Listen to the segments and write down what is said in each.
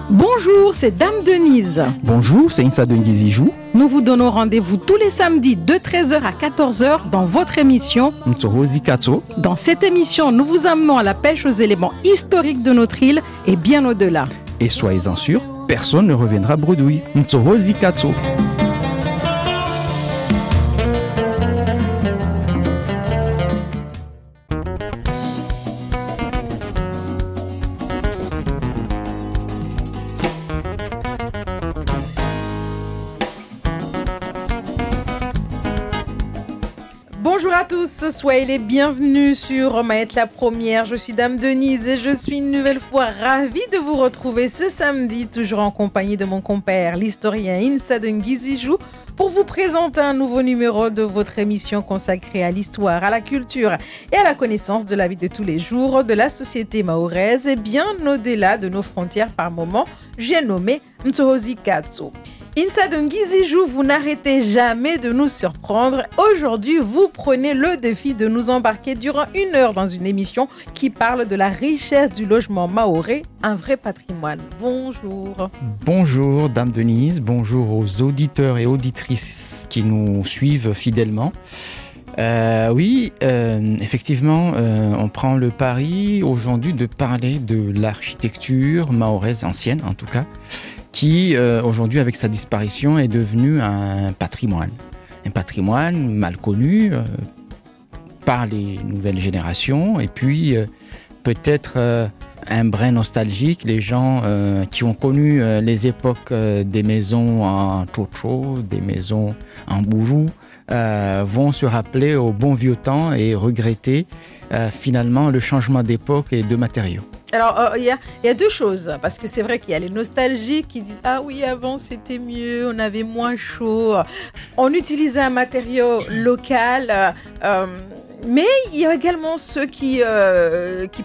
Bonjour, c'est Dame Denise. Bonjour, c'est Insa Denguizijou. Nous vous donnons rendez-vous tous les samedis de 13h à 14h dans votre émission Ntsohozi Katso. Dans cette émission, nous vous amenons à la pêche aux éléments historiques de notre île et bien au-delà. Et soyez-en sûrs, personne ne reviendra bredouille. Ntsohozi Katso. Bonjour à tous, soyez les bienvenus sur Maët la Première. Je suis Dame Denise et je suis une nouvelle fois ravie de vous retrouver ce samedi, toujours en compagnie de mon compère, l'historien Insa Denguizijou, pour vous présenter un nouveau numéro de votre émission consacrée à l'histoire, à la culture et à la connaissance de la vie de tous les jours de la société mahoraise et bien au-delà de nos frontières par moments. J'ai nommé Ntsohozi Katso. Insa Denguizijou, vous n'arrêtez jamais de nous surprendre. Aujourd'hui, vous prenez le défi de nous embarquer durant 1 heure dans une émission qui parle de la richesse du logement mahorais, un vrai patrimoine. Bonjour. Bonjour Dame Denise, bonjour aux auditeurs et auditrices qui nous suivent fidèlement. Effectivement, on prend le pari aujourd'hui de parler de l'architecture mahoraise ancienne, en tout cas, qui aujourd'hui, avec sa disparition, est devenu un patrimoine. Un patrimoine mal connu par les nouvelles générations et puis peut-être un brin nostalgique. Les gens qui ont connu les époques des maisons en totro, des maisons en bourou, vont se rappeler au bon vieux temps et regretter finalement le changement d'époque et de matériaux. Alors, il y a deux choses, parce que c'est vrai qu'il y a les nostalgiques qui disent « Ah oui, avant c'était mieux, on avait moins chaud, on utilisait un matériau local mais il y a également ceux qui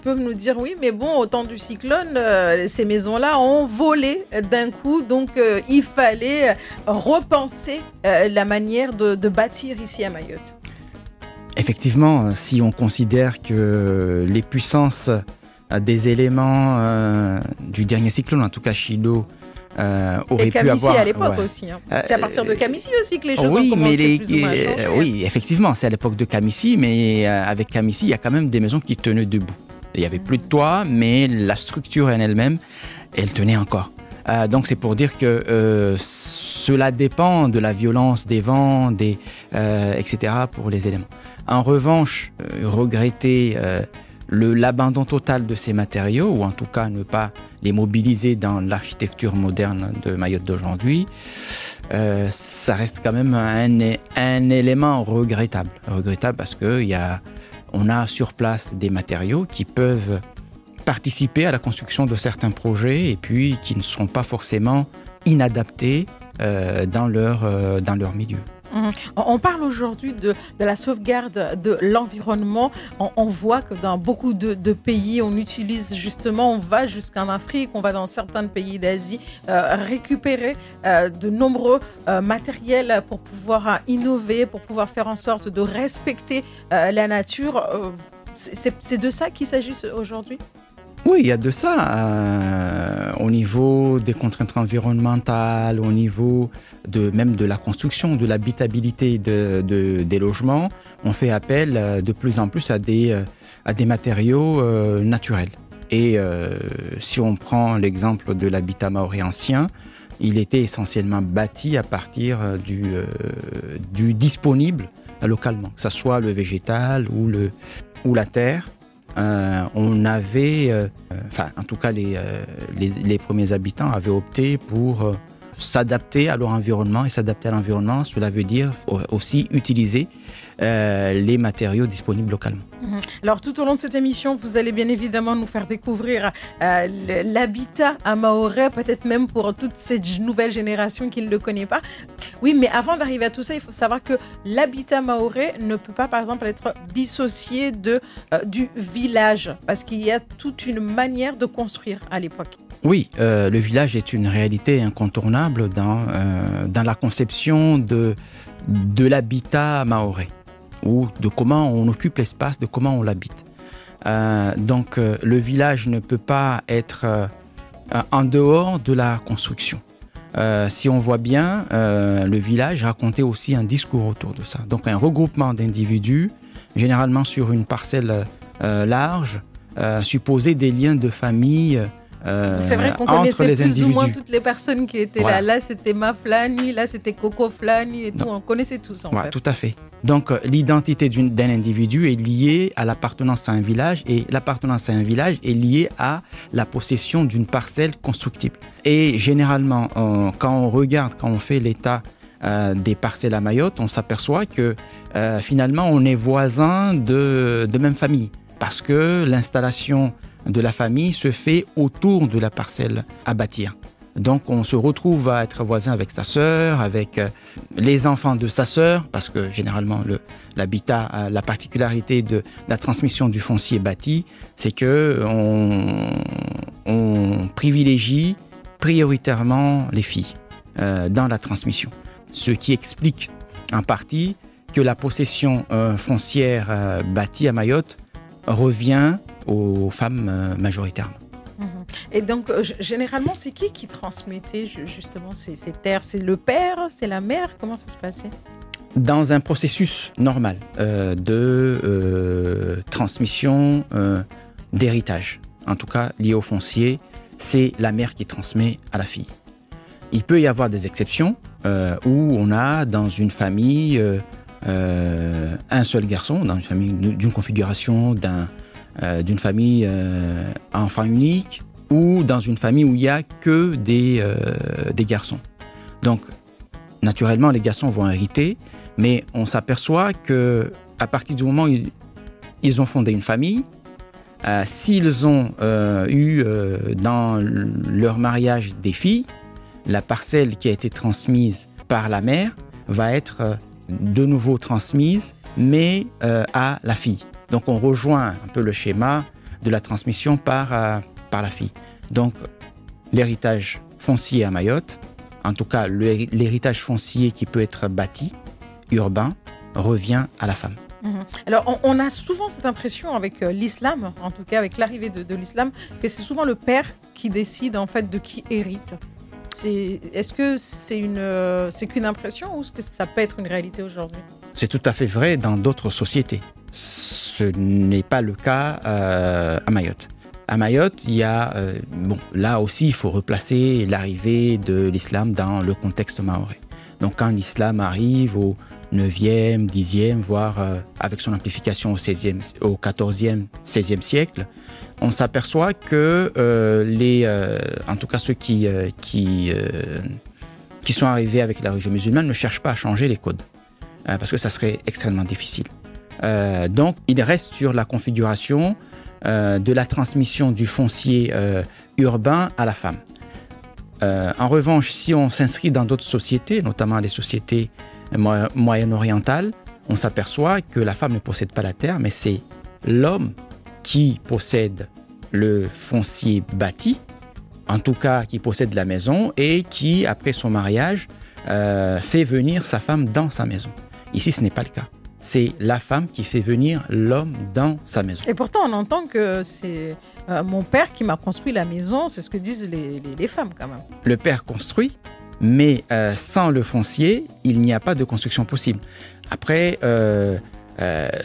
peuvent nous dire « Oui, mais bon, au temps du cyclone, ces maisons-là ont volé d'un coup, donc il fallait repenser la manière de bâtir ici à Mayotte. » Effectivement, si on considère que les puissances des éléments du dernier cyclone, en tout cas Chido, aurait pu avoir... Et Kamissi à l'époque aussi. C'est à partir de Kamissi aussi que les choses ont commencé plus ou moins à changer. Oui, effectivement, c'est à l'époque de Kamissi, mais avec Kamissi, il y a quand même des maisons qui tenaient debout. Il n'y avait plus de toit, mais la structure en elle-même, elle tenait encore. Donc c'est pour dire que cela dépend de la violence des vents, etc. pour les éléments. En revanche, regretter l'abandon total de ces matériaux, ou en tout cas ne pas les mobiliser dans l'architecture moderne de Mayotte d'aujourd'hui, ça reste quand même un élément regrettable. Regrettable parce qu'on a sur place des matériaux qui peuvent participer à la construction de certains projets et puis qui ne sont pas forcément inadaptés dans leur milieu. On parle aujourd'hui de la sauvegarde de l'environnement. On voit que dans beaucoup de pays, on utilise justement, on va jusqu'en Afrique, on va dans certains pays d'Asie récupérer de nombreux matériels pour pouvoir innover, pour pouvoir faire en sorte de respecter la nature. C'est de ça qu'il s'agit aujourd'hui ? Oui, il y a de ça. Au niveau des contraintes environnementales, au niveau même de la construction, de l'habitabilité des logements, on fait appel de plus en plus à des matériaux naturels. Et si on prend l'exemple de l'habitat mahorais ancien, il était essentiellement bâti à partir du disponible localement, que ce soit le végétal ou la terre. On avait, en tout cas les premiers habitants avaient opté pour s'adapter à leur environnement, et s'adapter à l'environnement, cela veut dire aussi utiliser les matériaux disponibles localement. Alors tout au long de cette émission, vous allez bien évidemment nous faire découvrir l'habitat à Mahorais, peut-être même pour toute cette nouvelle génération qui ne le connaît pas. Oui, mais avant d'arriver à tout ça, il faut savoir que l'habitat mahorais ne peut pas, par exemple, être dissocié du village, parce qu'il y a toute une manière de construire à l'époque. Oui, le village est une réalité incontournable dans la conception de l'habitat mahorais. ou de comment on occupe l'espace, de comment on l'habite. Donc le village ne peut pas être en dehors de la construction. Si on voit bien, le village racontait aussi un discours autour de ça. Donc un regroupement d'individus, généralement sur une parcelle large, supposait des liens de famille c'est vrai qu'on connaissait plus ou moins toutes les personnes qui étaient là. Là, c'était Ma Flani, là, c'était Coco Flani et tout. On connaissait tous, en fait. Tout à fait. Donc, l'identité d'un individu est liée à l'appartenance à un village et l'appartenance à un village est liée à la possession d'une parcelle constructible. Et généralement, quand on fait l'état des parcelles à Mayotte, on s'aperçoit que finalement, on est voisins de même famille parce que l'installation de la famille se fait autour de la parcelle à bâtir. Donc, on se retrouve à être voisin avec sa sœur, avec les enfants de sa sœur, parce que généralement, l'habitat, la particularité de la transmission du foncier bâti, c'est que on privilégie prioritairement les filles dans la transmission. Ce qui explique en partie que la possession foncière bâtie à Mayotte revient aux femmes majoritairement. Et donc, généralement, c'est qui transmettait justement ces terres? C'est le père? C'est la mère? Comment ça se passait? Dans un processus normal de transmission d'héritage, en tout cas lié au foncier, c'est la mère qui transmet à la fille. Il peut y avoir des exceptions où on a dans une famille un seul garçon, dans une famille d'une configuration d'une famille enfant unique, ou dans une famille où il n'y a que des garçons. Donc, naturellement, les garçons vont hériter, mais on s'aperçoit qu'à partir du moment où ils ont fondé une famille, s'ils ont eu dans leur mariage des filles, la parcelle qui a été transmise par la mère va être de nouveau transmise, mais à la fille. Donc, on rejoint un peu le schéma de la transmission par la fille. Donc, l'héritage foncier à Mayotte, en tout cas l'héritage foncier qui peut être bâti, urbain, revient à la femme. Alors, on a souvent cette impression avec l'islam, en tout cas avec l'arrivée de l'islam, que c'est souvent le père qui décide en fait de qui hérite. Est-ce que c'est qu'une impression ou est-ce que ça peut être une réalité aujourd'hui? C'est tout à fait vrai dans d'autres sociétés. Ce n'est pas le cas à Mayotte. À Mayotte, il y a, là aussi, il faut replacer l'arrivée de l'islam dans le contexte mahorais. Donc, quand l'islam arrive au 9e, 10e, voire avec son amplification au 14e, 16e siècle, on s'aperçoit que en tout cas ceux qui sont arrivés avec la religion musulmane ne cherchent pas à changer les codes, parce que ça serait extrêmement difficile. Donc, il reste sur la configuration de la transmission du foncier urbain à la femme. En revanche, si on s'inscrit dans d'autres sociétés, notamment les sociétés moyen-orientales, on s'aperçoit que la femme ne possède pas la terre, mais c'est l'homme qui possède le foncier bâti, en tout cas qui possède la maison et qui, après son mariage, fait venir sa femme dans sa maison. Ici, ce n'est pas le cas. C'est la femme qui fait venir l'homme dans sa maison. Et pourtant, on entend que c'est mon père qui m'a construit la maison, c'est ce que disent les femmes quand même. Le père construit, mais sans le foncier, il n'y a pas de construction possible. Après,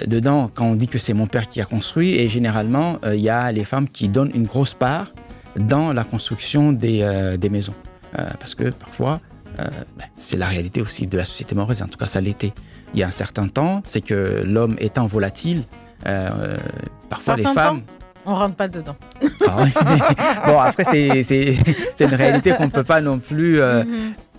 dedans, quand on dit que c'est mon père qui a construit, et généralement, il y a les femmes qui donnent une grosse part dans la construction des maisons. Parce que parfois, c'est la réalité aussi de la société mahoraise, en tout cas ça l'était. Il y a un certain temps, c'est que l'homme étant volatile, parfois les femmes... On ne rentre pas dedans. Bon, après, c'est une réalité qu'on ne peut pas non plus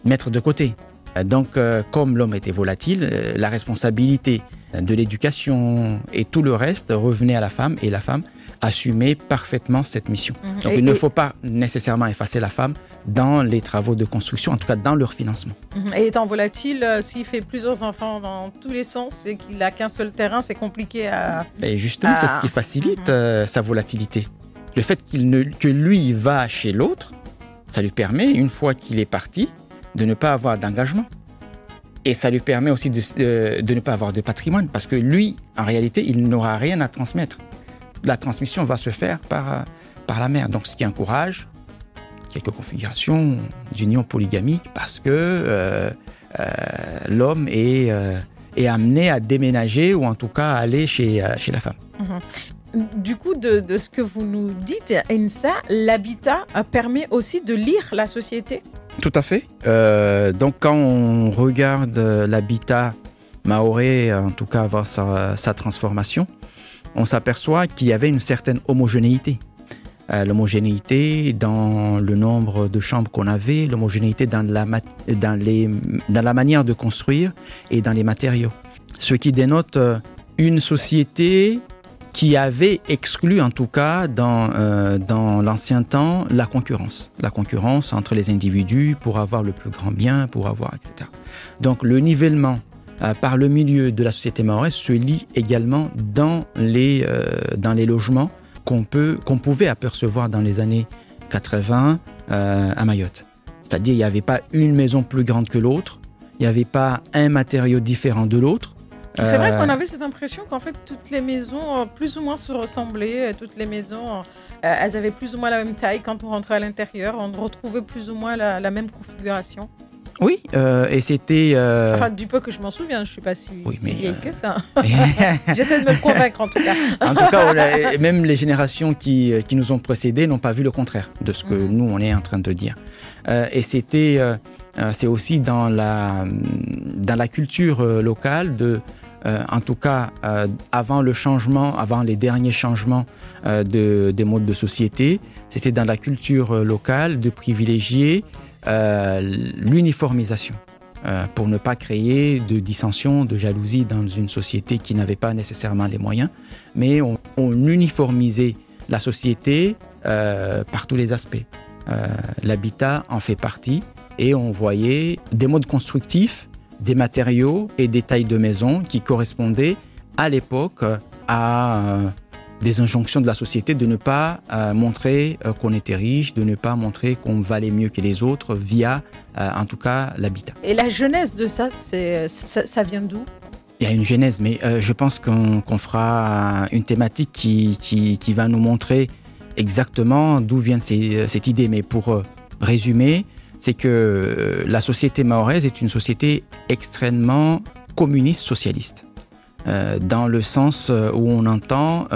mettre de côté. Donc, comme l'homme était volatile, la responsabilité de l'éducation et tout le reste revenait à la femme, et la femme assumait parfaitement cette mission. Donc, il ne faut pas nécessairement effacer la femme dans les travaux de construction, en tout cas dans leur financement. Et étant volatile, s'il fait plusieurs enfants dans tous les sens et qu'il n'a qu'un seul terrain, c'est compliqué à... Et justement, c'est ce qui facilite sa volatilité. Le fait que lui va chez l'autre, ça lui permet, une fois qu'il est parti, de ne pas avoir d'engagement. Et ça lui permet aussi de ne pas avoir de patrimoine, parce que lui, en réalité, il n'aura rien à transmettre. La transmission va se faire par la mère. Donc, ce qui encourage quelques configurations d'union polygamique, parce que l'homme est amené à déménager, ou en tout cas à aller chez la femme. Du coup, de ce que vous nous dites, Insa, l'habitat permet aussi de lire la société? Tout à fait. Donc, quand on regarde l'habitat mahorais, en tout cas avant sa transformation, on s'aperçoit qu'il y avait une certaine homogénéité. L'homogénéité dans le nombre de chambres qu'on avait, l'homogénéité dans la manière de construire et dans les matériaux. Ce qui dénote une société qui avait exclu, en tout cas dans l'ancien temps, la concurrence entre les individus pour avoir le plus grand bien, pour avoir, etc. Donc le nivellement par le milieu de la société mahoraise se lit également dans les logements qu'on pouvait apercevoir dans les années 80 à Mayotte. C'est-à-dire il n'y avait pas une maison plus grande que l'autre, il n'y avait pas un matériau différent de l'autre. C'est vrai qu'on avait cette impression qu'en fait toutes les maisons plus ou moins se ressemblaient, toutes les maisons elles avaient plus ou moins la même taille. Quand on rentrait à l'intérieur, on retrouvait plus ou moins la même configuration. Oui, et c'était... Enfin, du peu que je m'en souviens, je ne suis pas si vieille que ça. Mais... J'essaie de me le convaincre en tout cas. En tout cas, même les générations qui nous ont précédés n'ont pas vu le contraire de ce que nous, on est en train de dire. Et c'est aussi dans la culture locale en tout cas, avant les derniers changements des modes de société, c'était dans la culture locale de privilégier l'uniformisation pour ne pas créer de dissension, de jalousie dans une société qui n'avait pas nécessairement les moyens, mais on uniformisait la société par tous les aspects. L'habitat en fait partie, et on voyait des modes constructifs, des matériaux et des tailles de maison qui correspondaient à l'époque à des injonctions de la société de ne pas montrer qu'on était riche, de ne pas montrer qu'on valait mieux que les autres via, en tout cas, l'habitat. Et la genèse de ça, ça vient d'où ? Il y a une genèse, mais je pense qu'on fera une thématique qui va nous montrer exactement d'où vient cette idée. Mais pour résumer, c'est que la société mahoraise est une société extrêmement communiste-socialiste. Dans le sens où on entend,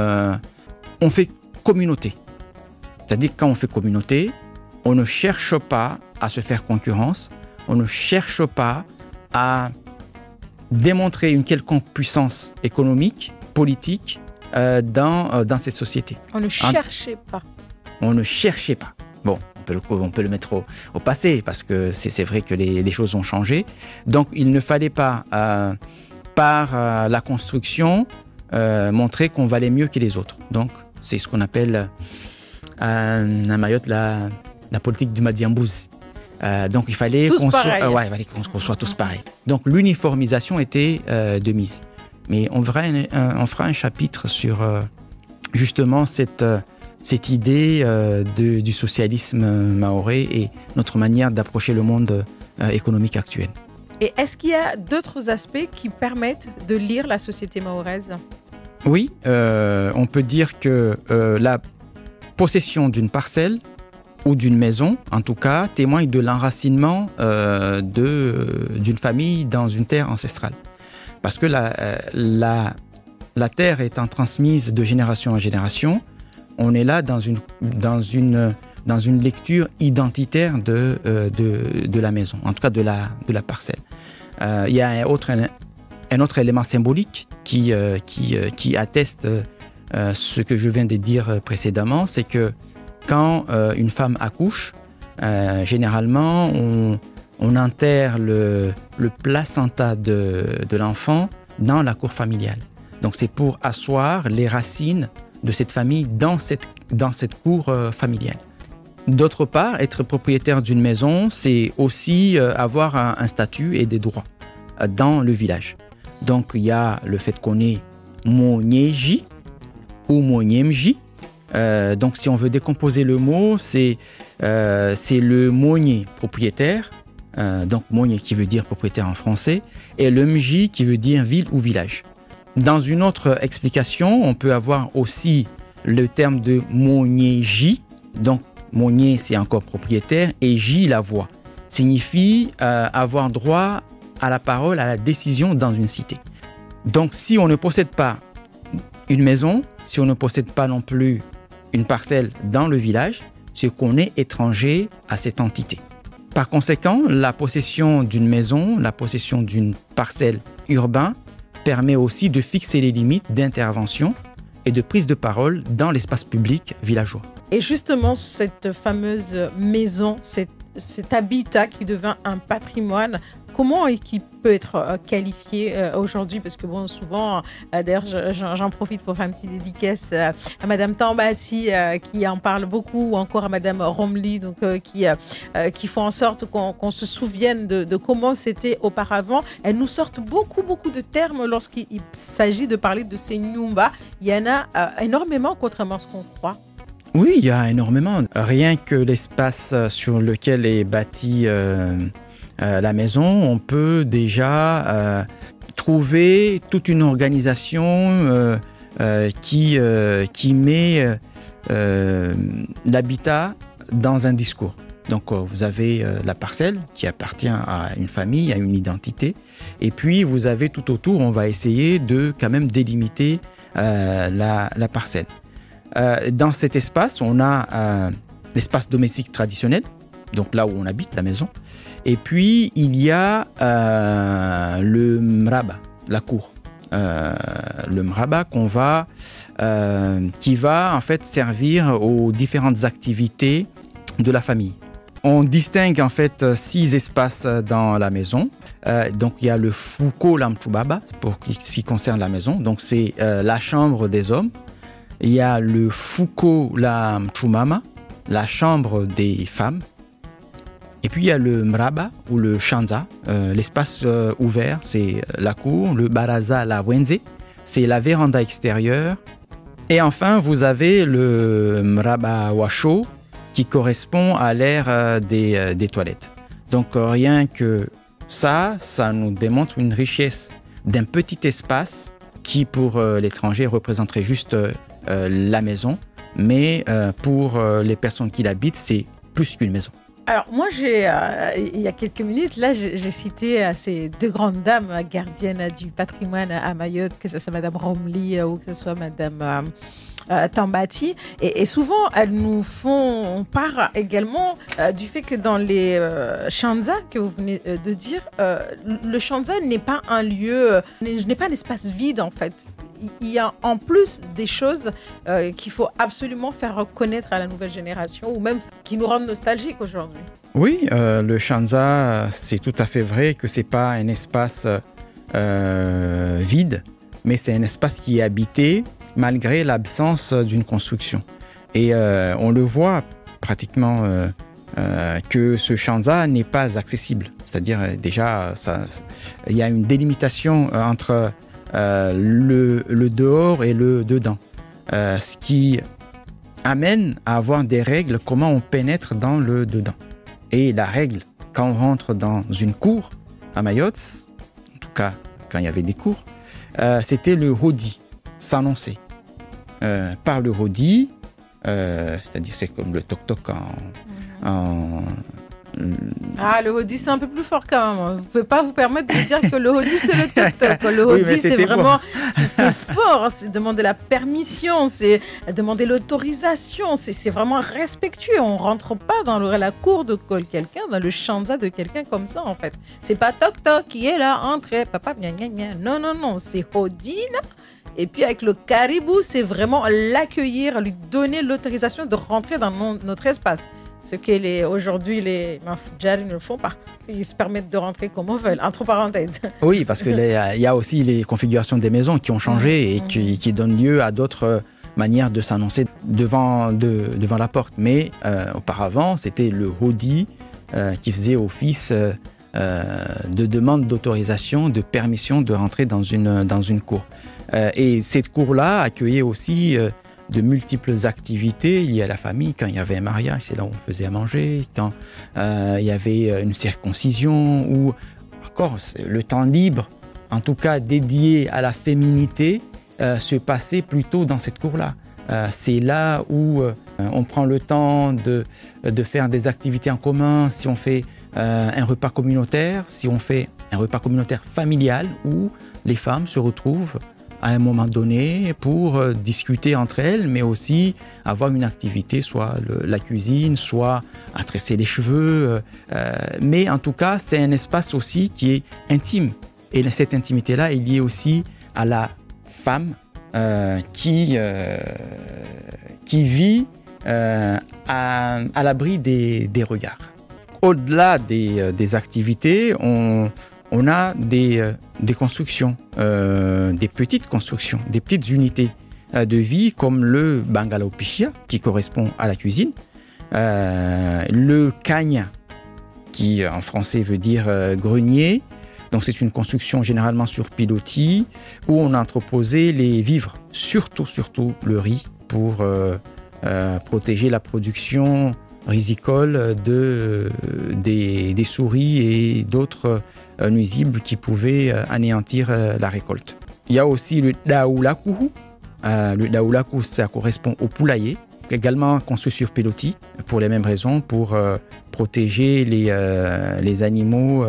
on fait communauté. C'est-à-dire que quand on fait communauté, on ne cherche pas à se faire concurrence, on ne cherche pas à démontrer une quelconque puissance économique, politique dans ces sociétés. On ne cherchait pas. On ne cherchait pas. Bon, on peut le mettre au passé, parce que c'est vrai que les choses ont changé. Donc, il ne fallait pas, par la construction, montrer qu'on valait mieux que les autres. Donc, c'est ce qu'on appelle à Mayotte la politique du Madiambouz. Donc, il fallait qu'on soit tous pareils. Donc, l'uniformisation était de mise. Mais on fera un chapitre sur justement cette idée du socialisme mahorais et notre manière d'approcher le monde économique actuel. Et est-ce qu'il y a d'autres aspects qui permettent de lire la société mahoraise ? Oui, on peut dire que la possession d'une parcelle ou d'une maison, en tout cas, témoigne de l'enracinement d'une famille dans une terre ancestrale. Parce que la terre étant transmise de génération en génération, on est là dans une lecture identitaire de la maison, en tout cas de la parcelle. Il y a un autre élément symbolique qui atteste ce que je viens de dire précédemment, c'est que quand une femme accouche, généralement on enterre le placenta de l'enfant dans la cour familiale. Donc c'est pour asseoir les racines de cette famille dans cette cour familiale. D'autre part, être propriétaire d'une maison, c'est aussi avoir un statut et des droits dans le village. Donc il y a le fait qu'on est Monyeji ou Monyemji. Donc si on veut décomposer le mot, c'est le Monye propriétaire donc Monye qui veut dire propriétaire en français, et le Mji qui veut dire ville ou village. Dans une autre explication, on peut avoir aussi le terme de Monyeji, donc Monye c'est encore propriétaire, et Ji la voix, signifie avoir droit à la parole, à la décision dans une cité. Donc si on ne possède pas une maison, si on ne possède pas non plus une parcelle dans le village, c'est qu'on est étranger à cette entité. Par conséquent, la possession d'une maison, la possession d'une parcelle urbaine permet aussi de fixer les limites d'intervention et de prise de parole dans l'espace public villageois. Et justement, cette fameuse maison, cet habitat qui devient un patrimoine, comment est-ce qu'il peut être qualifié aujourd'hui? Parce que bon, souvent, d'ailleurs, j'en profite pour faire une petite dédicace à Madame Tambati qui en parle beaucoup, ou encore à Madame Romli, donc qui font en sorte qu'on se souvienne de comment c'était auparavant. Elles nous sortent beaucoup de termes lorsqu'il s'agit de parler de ces Nyumba. Il y en a énormément, contrairement à ce qu'on croit. Oui, il y a énormément. Rien que l'espace sur lequel est bâtie la maison, on peut déjà trouver toute une organisation qui met l'habitat dans un discours. Donc vous avez la parcelle qui appartient à une famille, à une identité, et puis vous avez tout autour, on va essayer de quand même délimiter la parcelle. Dans cet espace, on a l'espace domestique traditionnel, donc là où on habite, la maison. Et puis, il y a le mraba, la cour. Le mraba qui va en fait servir aux différentes activités de la famille. On distingue en fait 6 espaces dans la maison. Donc, il y a le fuko lamchubaba, pour ce qui concerne la maison. Donc, c'est la chambre des hommes. Il y a le fuko lamchumama, la chambre des femmes. Et puis il y a le mraba ou le shanza, l'espace ouvert, c'est la cour. Le baraza la wenze, c'est la véranda extérieure. Et enfin, vous avez le mraba washo qui correspond à l'ère des toilettes. Donc rien que ça nous démontre une richesse d'un petit espace qui pour l'étranger représenterait juste la maison, mais pour les personnes qui l'habitent, c'est plus qu'une maison. Alors moi, il y a quelques minutes, là, j'ai cité ces 2 grandes dames gardiennes du patrimoine à Mayotte, que ce soit Madame Romli ou que ce soit Madame Tambati. Et souvent, elles nous font part également du fait que dans les shanza que vous venez de dire, le shanza n'est pas un lieu, n'est pas un espace vide en fait. Il y a en plus des choses qu'il faut absolument faire reconnaître à la nouvelle génération ou même qui nous rendent nostalgiques aujourd'hui. Oui, le shanza, c'est tout à fait vrai que c'est pas un espace vide, mais c'est un espace qui est habité malgré l'absence d'une construction. Et on le voit pratiquement que ce shanza n'est pas accessible. C'est-à-dire déjà, il y a une délimitation entre le dehors et le dedans. Ce qui amène à avoir des règles, comment on pénètre dans le dedans. Et la règle, quand on rentre dans une cour à Mayotte, en tout cas quand il y avait des cours, c'était le hodi, s'annoncer. Par le hodi, c'est-à-dire c'est comme le toc-toc Ah, le hodi, c'est un peu plus fort quand même. Vous ne pouvez pas vous permettre de dire que le hodi, c'est le toc-toc. Le hodi, oui, c'est vraiment c'est fort. C'est demander la permission, c'est demander l'autorisation. C'est vraiment respectueux. On ne rentre pas dans la cour de quelqu'un, dans le shanza de quelqu'un comme ça, en fait. C'est pas toc-toc qui est là, entrez, papa, gna gna gna. Non. C'est hodi, là. Et puis avec le caribou, c'est vraiment l'accueillir, lui donner l'autorisation de rentrer dans notre espace. Ce que aujourd'hui les Mafdjari ne le font pas. Ils se permettent de rentrer comme ils veulent, entre parenthèses. Oui, parce qu'il y a aussi les configurations des maisons qui ont changé et qui donnent lieu à d'autres manières de s'annoncer devant la porte. Mais auparavant, c'était le hodi qui faisait office de demande d'autorisation, de permission de rentrer dans une cour. Et cette cour-là accueillait aussi de multiples activités liées à la famille. Quand il y avait un mariage, c'est là où on faisait à manger. Quand il y avait une circoncision ou encore le temps libre, en tout cas dédié à la féminité, se passait plutôt dans cette cour-là. C'est là où on prend le temps de faire des activités en commun, si on fait un repas communautaire, si on fait un repas communautaire familial où les femmes se retrouvent à un moment donné pour discuter entre elles, mais aussi avoir une activité, soit la cuisine, soit à tresser les cheveux. Mais en tout cas, c'est un espace aussi qui est intime. Et cette intimité-là est liée aussi à la femme qui vit à l'abri des regards. Au-delà des activités, on a des constructions, des petites constructions, des petites unités de vie comme le bungalow pichia qui correspond à la cuisine, le kanya qui en français veut dire grenier. Donc c'est une construction généralement sur pilotis où on a entreposé les vivres, surtout le riz pour protéger la production risicole des souris et d'autres nuisibles qui pouvaient anéantir la récolte. Il y a aussi le daoulakou. Le daoulakou, ça correspond au poulailler, également construit sur pilotis pour les mêmes raisons, pour protéger les animaux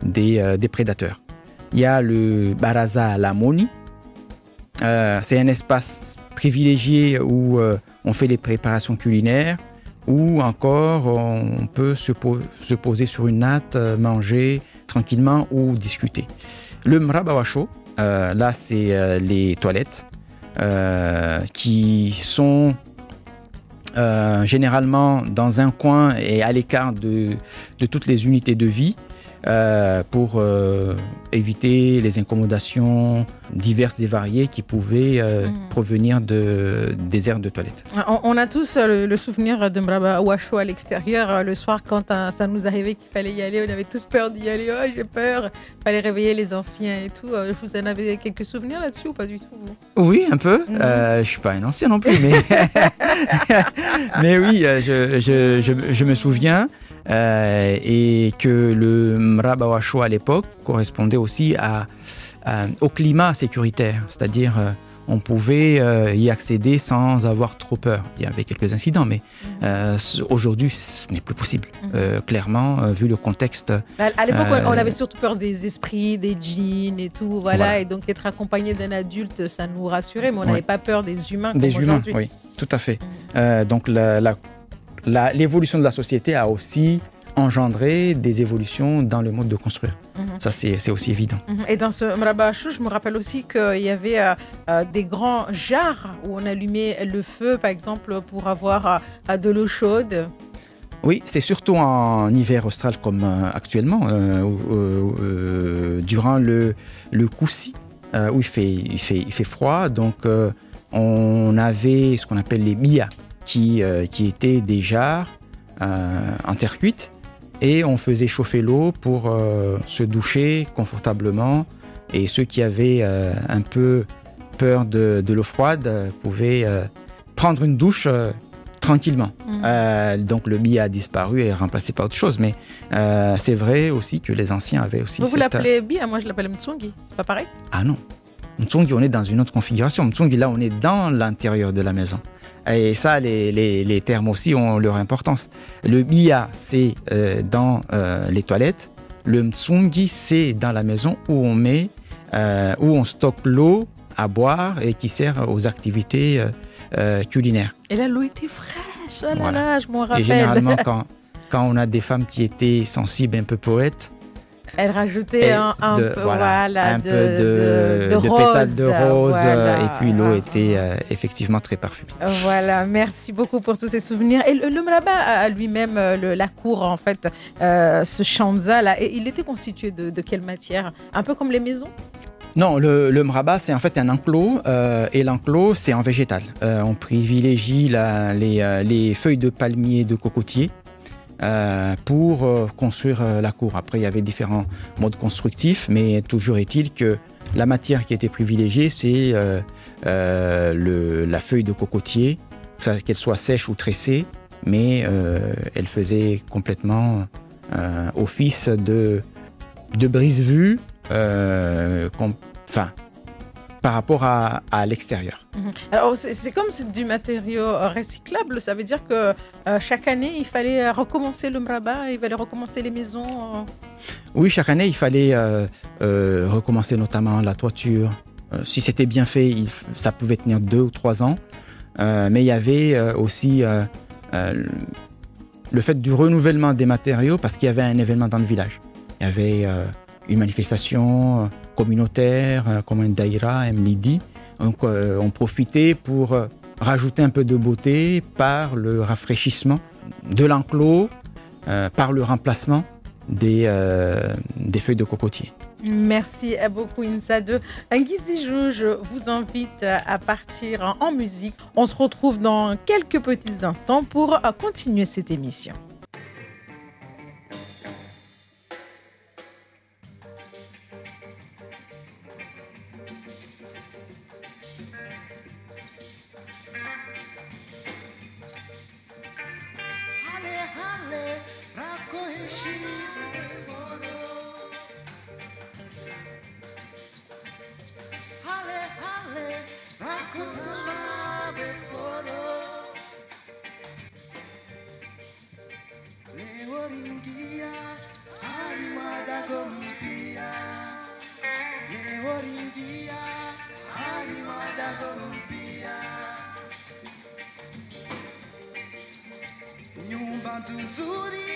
des prédateurs. Il y a le baraza lamoni. C'est un espace privilégié où on fait les préparations culinaires, ou encore on peut se poser sur une natte, manger tranquillement ou discuter. Le mrabawasho, là c'est les toilettes qui sont généralement dans un coin et à l'écart de toutes les unités de vie pour éviter les incommodations diverses et variées qui pouvaient provenir des aires de toilette. On a tous le souvenir de Mrabawasho à l'extérieur. Le soir, quand ça nous arrivait qu'il fallait y aller, on avait tous peur d'y aller. Oh, j'ai peur. Il fallait réveiller les anciens et tout. Vous en avez quelques souvenirs là-dessus ou pas du tout, vous? Oui, un peu. Je ne suis pas un ancien non plus, mais, mais oui, je me souviens. Et que le mrabawasho à l'époque correspondait aussi au climat sécuritaire, c'est-à-dire on pouvait y accéder sans avoir trop peur. Il y avait quelques incidents, mais aujourd'hui ce n'est plus possible, clairement, vu le contexte. À l'époque, on avait surtout peur des esprits, des djinns et tout, voilà. Et donc être accompagné d'un adulte, ça nous rassurait, mais on n'avait pas peur des humains. Des humains, oui, tout à fait. Donc l'évolution de la société a aussi engendré des évolutions dans le mode de construire. Ça, c'est aussi évident. Et dans ce mrabawasho, je me rappelle aussi qu'il y avait des grands jarres où on allumait le feu, par exemple, pour avoir de l'eau chaude. Oui, c'est surtout en hiver austral comme actuellement, durant le Koussi, où il fait froid. Donc, on avait ce qu'on appelle les bia, qui étaient des jarres en terre cuite, et on faisait chauffer l'eau pour se doucher confortablement, et ceux qui avaient un peu peur de l'eau froide pouvaient prendre une douche tranquillement. Donc le bi a disparu et est remplacé par autre chose, mais c'est vrai aussi que les anciens avaient aussi Vous l'appelez bi, moi je l'appelle mtsungi, c'est pas pareil? Ah non, mtsungi on est dans une autre configuration. Mtsungi là on est dans l'intérieur de la maison. Et ça, les termes aussi ont leur importance. Le bia, c'est dans les toilettes. Le mtsungi, c'est dans la maison où on stocke l'eau à boire et qui sert aux activités culinaires. Et là, l'eau était fraîche. Oh là là, je m'en rappelle. Et généralement, quand on a des femmes qui étaient sensibles, un peu poètes, elle rajoutait un peu de pétales de rose, voilà. Et puis l'eau était effectivement très parfumée. Voilà, merci beaucoup pour tous ces souvenirs. Et le mraba lui-même, la cour en fait, ce shanza là, il était constitué de quelle matière? Un peu comme les maisons? Non, le mraba, c'est en fait un enclos, et l'enclos, c'est en végétal. On privilégie les feuilles de palmier, de cocotier, pour construire la cour. Après, il y avait différents modes constructifs, mais toujours est-il que La matière qui était privilégiée, c'est la feuille de cocotier, qu'elle soit sèche ou tressée, mais elle faisait complètement office de brise-vue, par rapport à l'extérieur. Alors, c'est comme c'est du matériau recyclable, ça veut dire que chaque année, il fallait recommencer le mraba, il fallait recommencer les maisons. Oui, chaque année, il fallait recommencer notamment la toiture. Si c'était bien fait, ça pouvait tenir 2 ou 3 ans. Mais il y avait aussi le fait du renouvellement des matériaux parce qu'il y avait un événement dans le village. Il y avait une manifestation communautaire, comme un daïra, un mlidi. Donc, on profitait pour rajouter un peu de beauté par le rafraîchissement de l'enclos, par le remplacement des feuilles de cocotier. Merci beaucoup Insa de Ngizijou. Je vous invite à partir en musique. On se retrouve dans quelques petits instants pour continuer cette émission. Nyumba nzuri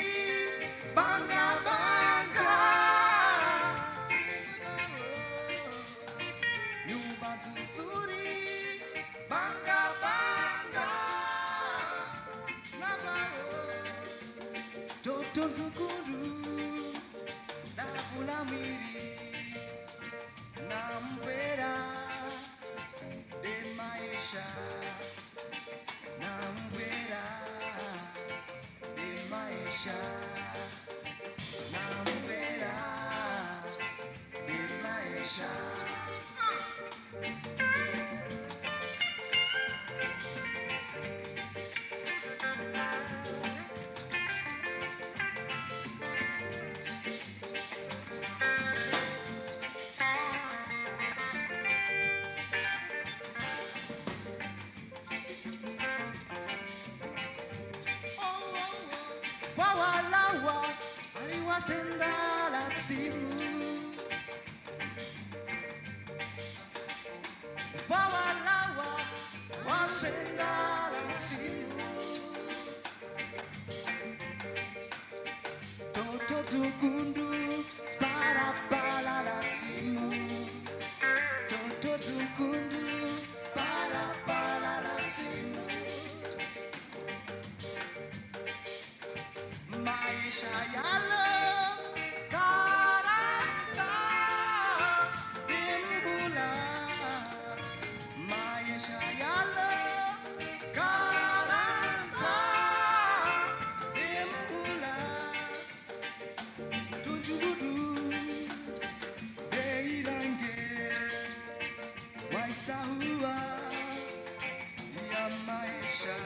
banga banga, nyumba nzuri banga banga, nabao toto nzukuru na kulamiri na mwera de maisha na mwera maisha na mvera de maisha. Wawalawa aliwasenda la simu, wawalawa wasenda la simu, toto tukundu para la simu, toto tukundu para la simu. Maisha yalo karanta bimbula, maisha yalo karanta bimbula, tunjugudu deirange waitahua ya maisha.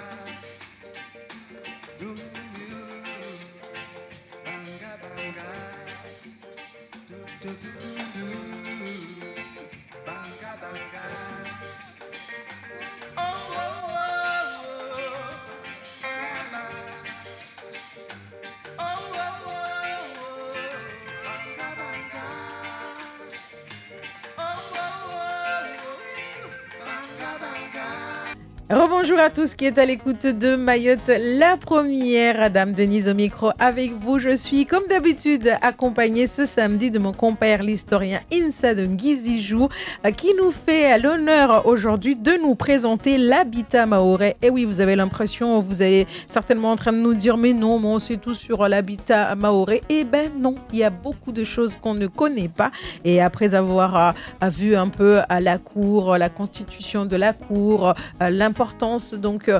Banga banga, oh oh oh oh, mama, oh oh oh oh, banga banga, oh oh oh, banga banga. Rebonjour à tous qui êtes à l'écoute de Mayotte, la première. Dame Denise au micro avec vous. Je suis comme d'habitude accompagnée ce samedi de mon compère l'historien Insa de Ngizijou qui nous fait l'honneur aujourd'hui de nous présenter l'habitat mahorais. Et oui, vous avez l'impression, vous êtes certainement en train de nous dire mais non, on sait tout sur l'habitat mahorais. Eh ben non, il y a beaucoup de choses qu'on ne connaît pas. Et après avoir vu un peu à la cour, la constitution de la cour, l'importance l'importance donc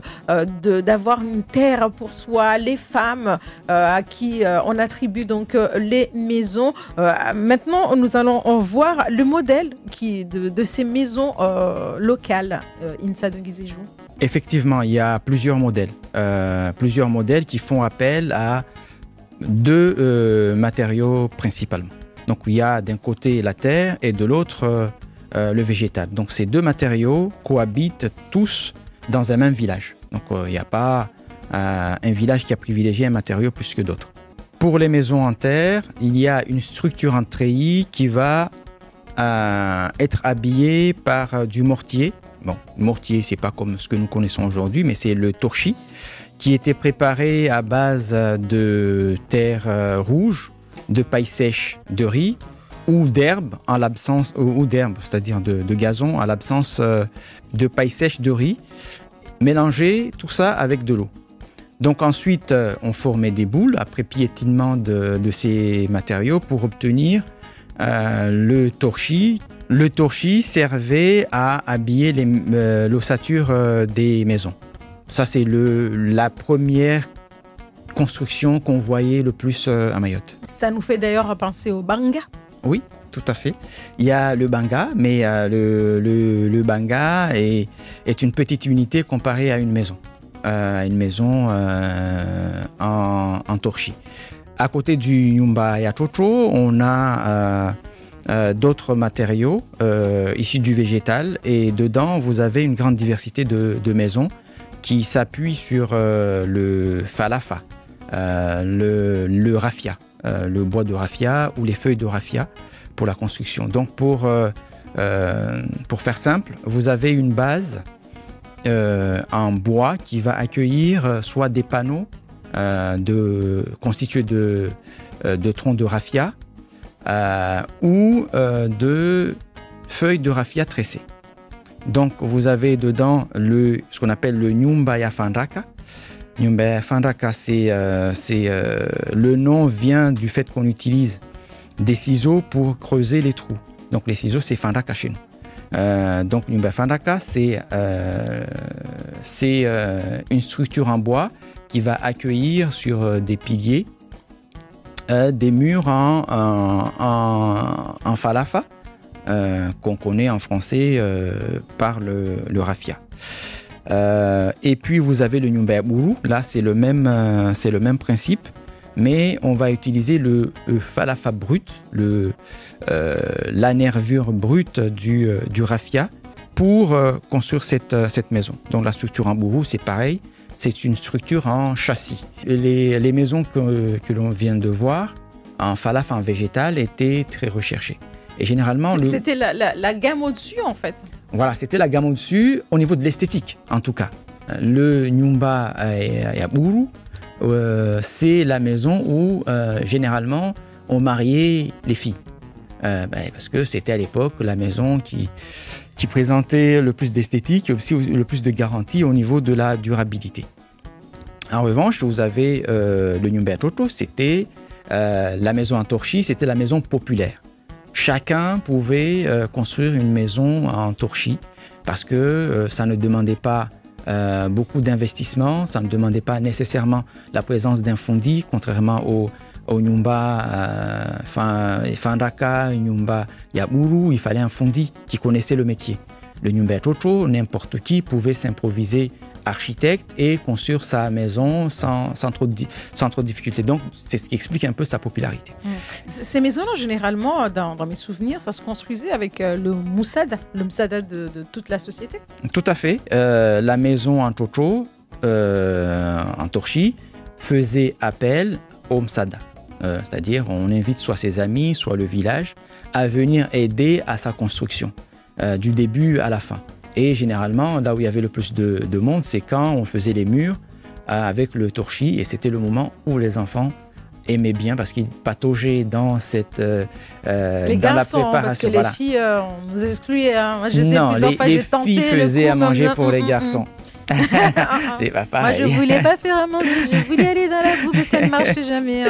d'avoir une terre pour soi, les femmes à qui on attribue donc les maisons. Maintenant, nous allons voir le modèle de ces maisons locales. Insa Dengizejou. Effectivement, il y a plusieurs modèles qui font appel à deux matériaux principalement. Donc il y a d'un côté la terre et de l'autre le végétal. Donc ces deux matériaux cohabitent tous dans un même village. Donc il n'y a pas un village qui a privilégié un matériau plus que d'autres. Pour les maisons en terre, il y a une structure en treillis qui va être habillée par du mortier. Bon, le mortier, c'est pas comme ce que nous connaissons aujourd'hui, mais c'est le torchis qui était préparé à base de terre rouge, de paille sèche de riz ou d'herbe en l'absence ou d'herbe, c'est-à-dire de gazon en l'absence de paille sèche de riz, mélanger tout ça avec de l'eau. Donc ensuite, on formait des boules après piétinement de ces matériaux pour obtenir le torchis. Le torchis servait à habiller l'ossature des maisons. Ça, c'est la première construction qu'on voyait le plus à Mayotte. Ça nous fait d'ailleurs penser au banga. Oui, tout à fait. Il y a le banga, mais le banga est une petite unité comparée à une maison. En torchis. À côté du Nyumba Yatoto, on a d'autres matériaux issus du végétal et dedans vous avez une grande diversité de maisons qui s'appuient sur le falafa, le raffia, le bois de raffia ou les feuilles de raffia pour la construction. Donc pour faire simple, vous avez une base en bois qui va accueillir soit des panneaux constitués de troncs de raffia ou de feuilles de raffia tressées. Donc vous avez dedans ce qu'on appelle le Nyumba ya Fandraka. Nyumba ya Fandraka, le nom vient du fait qu'on utilise des ciseaux pour creuser les trous. Donc les ciseaux, c'est Fandraka chez nous. Donc Nyumba ya Fandraka, c'est une structure en bois qui va accueillir sur des piliers des murs en falafa qu'on connaît en français par le raffia. Et puis vous avez le Nyumba ya Buru. Là, c'est le même principe, mais on va utiliser le falafa brut, la nervure brute du raffia pour construire cette maison. Donc la structure en Buru, c'est pareil. C'est une structure en châssis. Les maisons que l'on vient de voir, en falafa, en végétal, étaient très recherchées. Et généralement... C'était la gamme au-dessus, en fait. Voilà, c'était la gamme au-dessus, au niveau de l'esthétique, en tout cas. Le Nyumba ya Buru, c'est la maison où, généralement, on mariait les filles. Parce que c'était à l'époque la maison qui présentait le plus d'esthétique et aussi le plus de garantie au niveau de la durabilité. En revanche, vous avez le Nyumba Yatoto, c'était la maison en torchis, c'était la maison populaire. Chacun pouvait construire une maison en torchis parce que ça ne demandait pas beaucoup d'investissement, ça ne demandait pas nécessairement la présence d'un fondi, contrairement au Nyumba Fandraka, Nyumba ya Buru, il fallait un fondi qui connaissait le métier. Le Nyumba Yatoto, n'importe qui pouvait s'improviser architecte et construire sa maison sans trop de difficultés. Donc, c'est ce qui explique un peu sa popularité. Ces maisons-là, généralement, dans mes souvenirs, ça se construisait avec le moussada de toute la société. Tout à fait. La maison en toto, en torchis, faisait appel au msada. C'est-à-dire, on invite soit ses amis, soit le village à venir aider à sa construction, du début à la fin. Et généralement, là où il y avait le plus de monde, c'est quand on faisait les murs avec le torchis. Et c'était le moment où les enfants aimaient bien parce qu'ils pataugeaient dans les dans la garçons, préparation. Parce que les filles, on nous excluait. Moi, je sais, non, plusieurs fois, j'ai tenté les filles faisaient à manger pour les garçons. C'est pas pareil. Moi, je voulais pas faire à manger, je voulais aller dans la boue, mais ça ne marchait jamais.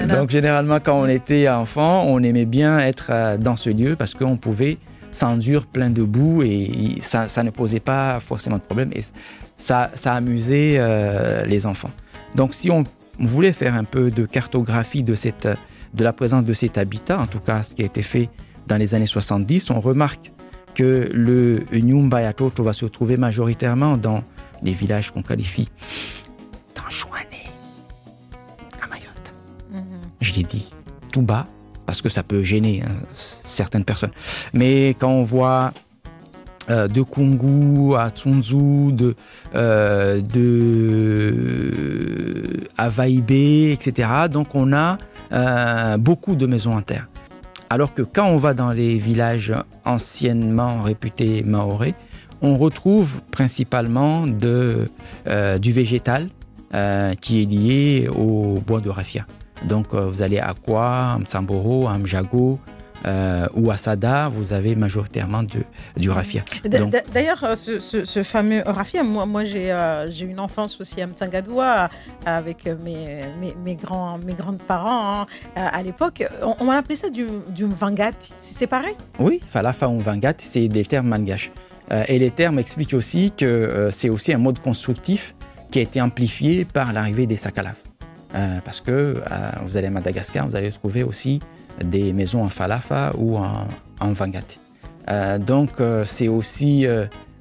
Donc, généralement, quand on était enfant, on aimait bien être dans ce lieu parce qu'on pouvait sans dur, plein de boue, et ça ne posait pas forcément de problème, et ça amusait les enfants. Donc si on voulait faire un peu de cartographie de la présence de cet habitat, en tout cas ce qui a été fait dans les années 70, on remarque que le Nyumba ya Toto va se trouver majoritairement dans les villages qu'on qualifie d'Anjouanais, à Mayotte. Je l'ai dit tout bas, parce que ça peut gêner certaines personnes. Mais quand on voit de Kungu à Tsunzu, de Avaïbé, etc., donc on a beaucoup de maisons en terre. Alors que quand on va dans les villages anciennement réputés mahorais, on retrouve principalement du végétal qui est lié au bois de raffia. Donc vous allez à Akwa, à Mtsamboro, à Mjago ou à Sada, vous avez majoritairement du raffia. D'ailleurs, ce fameux raffia, moi j'ai une enfance aussi à Mtsangadoua avec mes grands-parents. À l'époque, on appelait ça du mvangati. C'est pareil? Oui, falafa ou mvangati, c'est des termes malgaches. Et les termes expliquent aussi que c'est aussi un mode constructif qui a été amplifié par l'arrivée des sacs à lave. Parce que vous allez à Madagascar, vous allez trouver aussi des maisons en falafa ou en mvangati. Donc c'est aussi,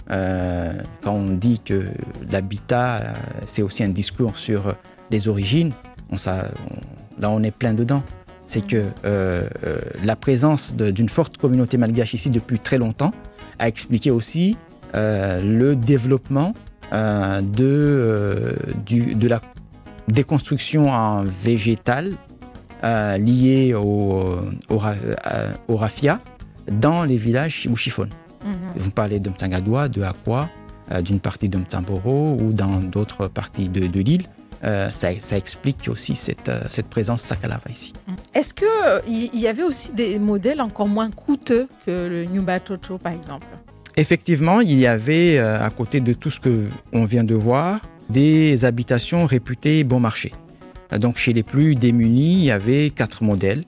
quand on dit que l'habitat, c'est aussi un discours sur les origines, là on est plein dedans. C'est que la présence d'une forte communauté malgache ici depuis très longtemps a expliqué aussi le développement des constructions en végétal liées au raffia dans les villages Chibuchifon. Vous parlez de Mtsangadoua, de Akwa, d'une partie de Mtsamboro ou dans d'autres parties de l'île. Ça explique aussi cette présence sakalava ici. Est-ce qu'il y avait aussi des modèles encore moins coûteux que le Nyumba Toto, par exemple? Effectivement, il y avait, à côté de tout ce qu'on vient de voir, des habitations réputées bon marché. Donc, chez les plus démunis, il y avait 4 modèles.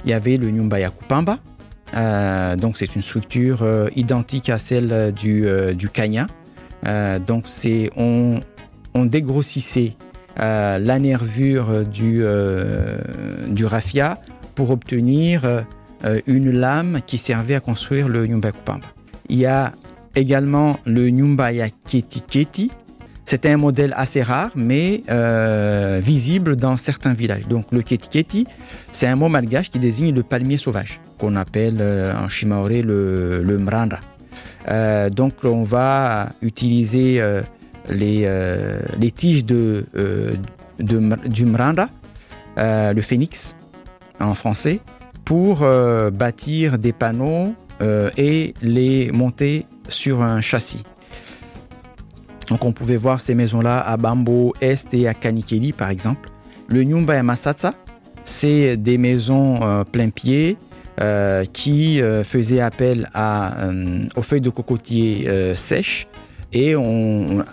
Il y avait le Nyumba ya Kupamba. Donc, c'est une structure identique à celle du Kanya. Donc, on dégrossissait la nervure du raffia pour obtenir une lame qui servait à construire le Nyumba ya Kupamba. Il y a également le Nyumba ya Keti Keti. C'était un modèle assez rare, mais visible dans certains villages. Donc le Keti Keti, c'est un mot malgache qui désigne le palmier sauvage, qu'on appelle en shimaoré le mranda. Donc on va utiliser les tiges du mranda, le phénix en français, pour bâtir des panneaux et les monter sur un châssis. Donc on pouvait voir ces maisons-là à Bambo Est et à Kanikeli par exemple. Le Nyumba ya Masatsa, c'est des maisons plein pied qui faisaient appel aux feuilles de cocotier sèches, et on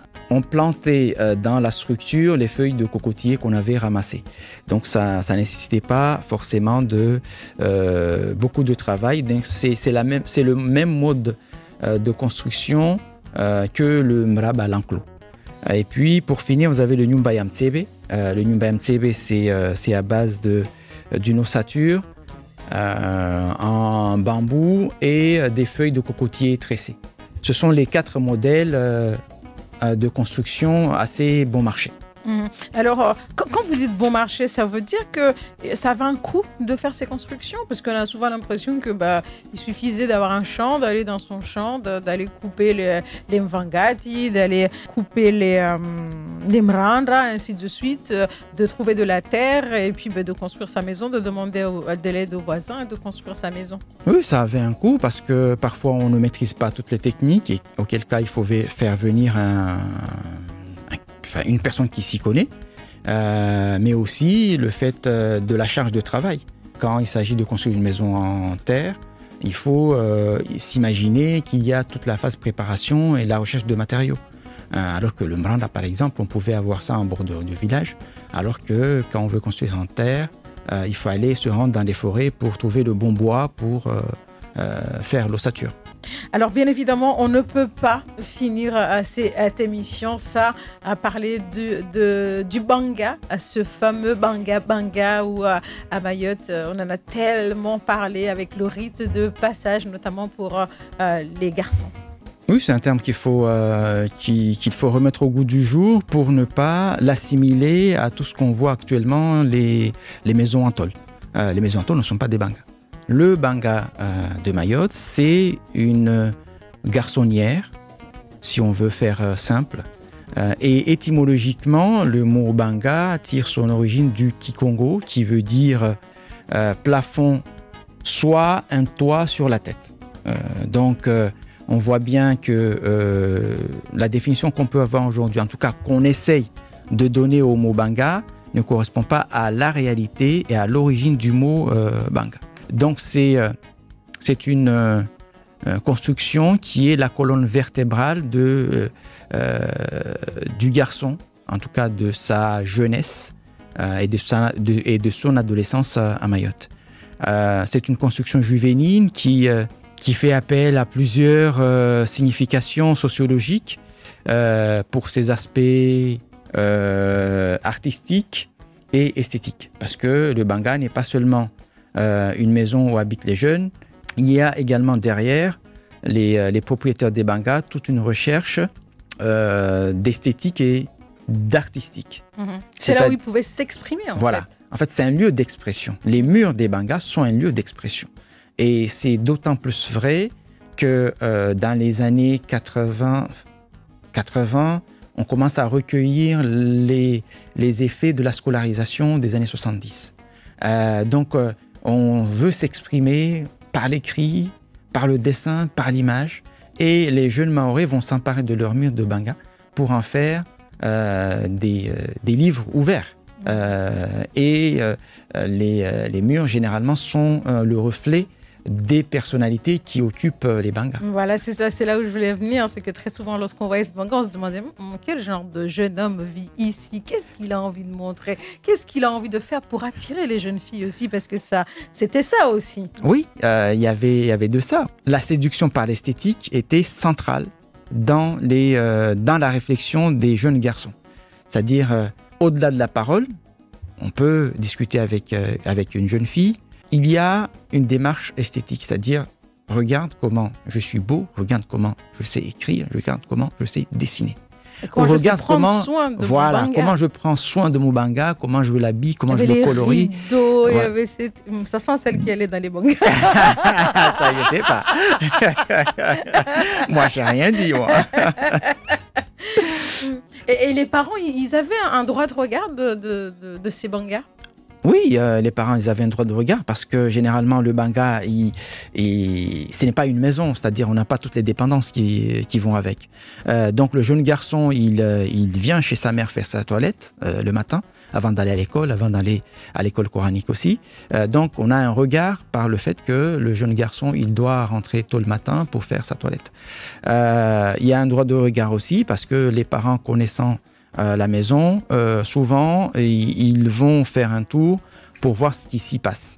plantait dans la structure les feuilles de cocotier qu'on avait ramassées. Donc ça nécessitait pas forcément beaucoup de travail. Donc c'est le même mode de construction que le mrab à l'enclos. Et puis pour finir, vous avez le Nyumba ya Mtsebe. Le Nyumba ya Mtsebe, c'est à base d'une ossature en bambou et des feuilles de cocotier tressées. Ce sont les 4 modèles de construction assez bon marché. Alors, quand vous dites bon marché, ça veut dire que ça avait un coût de faire ces constructions? Parce qu'on a souvent l'impression que il suffisait d'avoir un champ, d'aller dans son champ, d'aller couper les mvangati, d'aller couper les mrandra, ainsi de suite, de trouver de la terre et puis de construire sa maison, de demander de l'aide aux voisins et de construire sa maison. Oui, ça avait un coût parce que parfois on ne maîtrise pas toutes les techniques, et auquel cas il faut faire venir une personne qui s'y connaît, mais aussi le fait de la charge de travail. Quand il s'agit de construire une maison en terre, il faut s'imaginer qu'il y a toute la phase préparation et la recherche de matériaux. Alors que le mranda, par exemple, on pouvait avoir ça en bordure du village, alors que quand on veut construire en terre, il faut aller se rendre dans les forêts pour trouver le bon bois pour faire l'ossature. Alors, bien évidemment, on ne peut pas finir cette émission sans parler du banga, ce fameux banga où à Mayotte, on en a tellement parlé avec le rite de passage, notamment pour les garçons. Oui, c'est un terme qu'il faut remettre au goût du jour pour ne pas l'assimiler à tout ce qu'on voit actuellement, les maisons en tôle. Les maisons en tôle ne sont pas des bangas. Le banga de Mayotte, c'est une garçonnière, si on veut faire simple. Et étymologiquement, le mot banga tire son origine du kikongo, qui veut dire plafond, soit un toit sur la tête. Donc, on voit bien que la définition qu'on peut avoir aujourd'hui, en tout cas qu'on essaye de donner au mot banga, ne correspond pas à la réalité et à l'origine du mot banga. Donc c'est une construction qui est la colonne vertébrale du garçon, en tout cas de sa jeunesse et de son adolescence à Mayotte. C'est une construction juvénile qui fait appel à plusieurs significations sociologiques pour ses aspects artistiques et esthétiques. Parce que le banga n'est pas seulement une maison où habitent les jeunes, il y a également derrière les propriétaires des bangas toute une recherche d'esthétique et d'artistique. C'est là où ils pouvaient s'exprimer en fait. En fait, c'est un lieu d'expression. Les murs des bangas sont un lieu d'expression. Et c'est d'autant plus vrai que dans les années 80, on commence à recueillir les effets de la scolarisation des années 70. Donc, on veut s'exprimer par l'écrit, par le dessin, par l'image. Et les jeunes Mahorais vont s'emparer de leurs murs de banga pour en faire des livres ouverts. Les murs, généralement, sont le reflet des personnalités qui occupent les bangas. Voilà, c'est ça, c'est là où je voulais venir. C'est que très souvent, lorsqu'on voyait ce banga, on se demandait quel genre de jeune homme vit ici, qu'est-ce qu'il a envie de montrer, qu'est-ce qu'il a envie de faire pour attirer les jeunes filles aussi, parce que c'était ça aussi. Oui, il y avait de ça. La séduction par l'esthétique était centrale dans la réflexion des jeunes garçons. C'est-à-dire, au-delà de la parole, on peut discuter avec une jeune fille. Il y a une démarche esthétique, c'est-à-dire, regarde comment je suis beau, regarde comment je sais écrire, regarde comment je sais dessiner. Regarde comment je prends soin de mon banga, comment je l'habille, comment je le colorie. Rideaux, ouais. Ça sent celle qui allait dans les bangas. Ça, je sais pas. Moi, j'ai rien dit, moi. Et les parents, ils avaient un droit de regard de ces bangas? Oui, les parents, ils avaient un droit de regard parce que généralement, le banga, ce n'est pas une maison, c'est-à-dire on n'a pas toutes les dépendances qui vont avec. Donc, le jeune garçon, il vient chez sa mère faire sa toilette le matin, avant d'aller à l'école, avant d'aller à l'école coranique aussi. Donc, on a un regard par le fait que le jeune garçon, il doit rentrer tôt le matin pour faire sa toilette. Il y a un droit de regard aussi parce que les parents connaissant la maison, souvent, ils vont faire un tour pour voir ce qui s'y passe.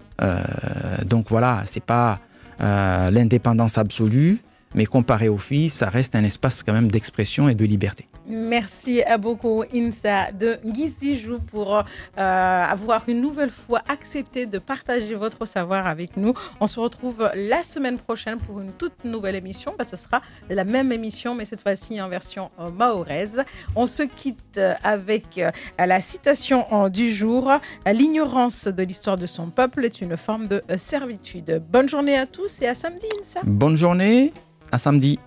Donc voilà, c'est pas l'indépendance absolue, mais comparé aux filles, ça reste un espace quand même d'expression et de liberté. Merci à beaucoup Insa de Ngissijou pour avoir une nouvelle fois accepté de partager votre savoir avec nous. On se retrouve la semaine prochaine pour une toute nouvelle émission. Ce sera la même émission, mais cette fois-ci en version mahoraise. On se quitte avec la citation du jour. L'ignorance de l'histoire de son peuple est une forme de servitude. Bonne journée à tous et à samedi, Insa. Bonne journée, à samedi.